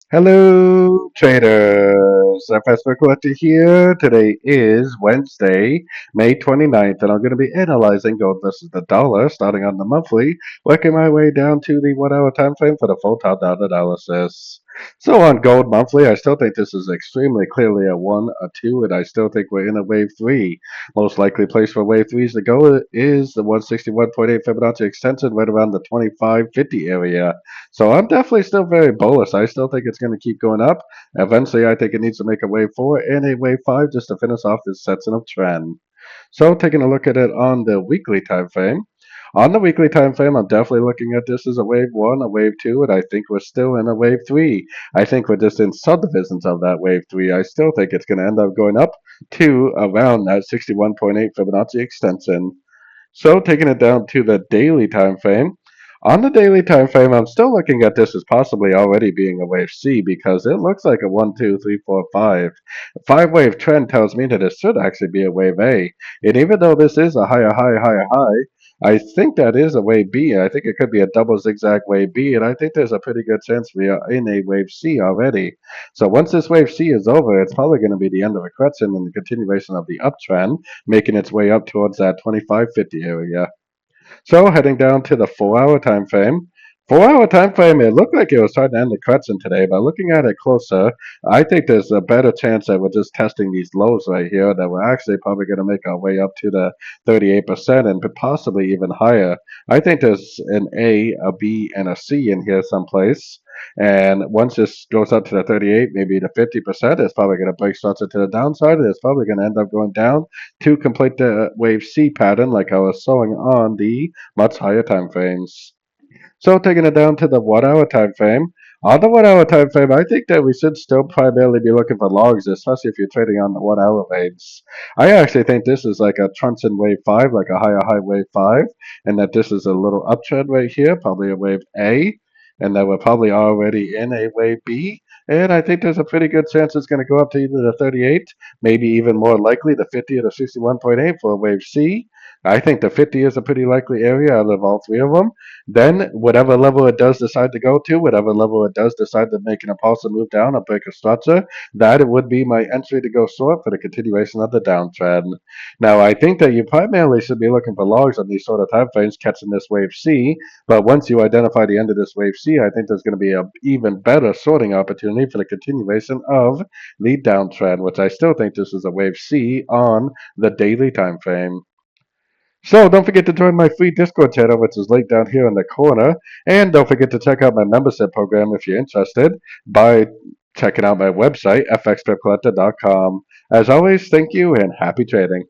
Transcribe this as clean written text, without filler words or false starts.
Hello, traders. FX Pip Collector here. Today is Wednesday, May 29th, and I'm going to be analyzing gold versus the dollar, starting on the monthly, working my way down to the 1 hour time frame for the full top-down analysis. So on gold monthly, I still think this is extremely clearly a 1, a 2, and I still think we're in a wave 3. Most likely place for wave 3s to go is the 161.8 Fibonacci extension right around the 25.50 area. So I'm definitely still very bullish. I still think it's going to keep going up. Eventually, I think it needs to make a wave 4 and a wave 5 just to finish off this sensitive trend. So taking a look at it on the weekly time frame. On the weekly time frame, I'm definitely looking at this as a wave 1, a wave 2, and I think we're still in a wave 3. I think we're just in subdivisions of that wave 3. I still think it's going to end up going up to around that 61.8 Fibonacci extension. So taking it down to the daily time frame. On the daily time frame, I'm still looking at this as possibly already being a wave C because it looks like a 1, 2, 3, 4, 5. A 5 wave trend tells me that it should actually be a wave A. And even though this is a higher high, higher high, I think that is a wave B. I think it could be a double zigzag wave B, and I think there's a pretty good chance we are in a wave C already. So once this wave C is over, it's probably going to be the end of a correction and the continuation of the uptrend, making its way up towards that 25.50 area. So heading down to the 4 hour time frame. 4 hour time frame, it looked like it was starting to end the correction today, but looking at it closer, I think there's a better chance that we're just testing these lows right here, that we're actually probably going to make our way up to the 38% and possibly even higher. I think there's an a B, and a C in here someplace. And once this goes up to the 38, maybe the 50%, it's probably going to break structure to the downside, and it's probably going to end up going down to complete the wave C pattern like I was showing on the much higher time frames. So taking it down to the 1 hour time frame. On the 1 hour time frame, I think that we should still primarily be looking for logs, especially if you're trading on the 1 hour waves. I actually think this is like a truncheon wave 5, like a higher high wave 5, and that this is a little uptrend right here, probably a wave A, and that we're probably already in a wave B. And I think there's a pretty good chance it's going to go up to either the 38, maybe even more likely the 50 or the 61.8 for a wave C. I think the 50 is a pretty likely area out of all three of them. Then, whatever level it does decide to go to, whatever level it does decide to make an impulsive move down or break a structure, that would be my entry to go short for the continuation of the downtrend. Now, I think that you primarily should be looking for logs on these sort of time frames, catching this wave C. But once you identify the end of this wave C, I think there's going to be an even better sorting opportunity for the continuation of the downtrend, which I still think this is a wave C on the daily time frame. So don't forget to join my free Discord channel, which is linked down here in the corner. And don't forget to check out my membership program if you're interested by checking out my website, fxpipcollector.com. As always, thank you and happy trading.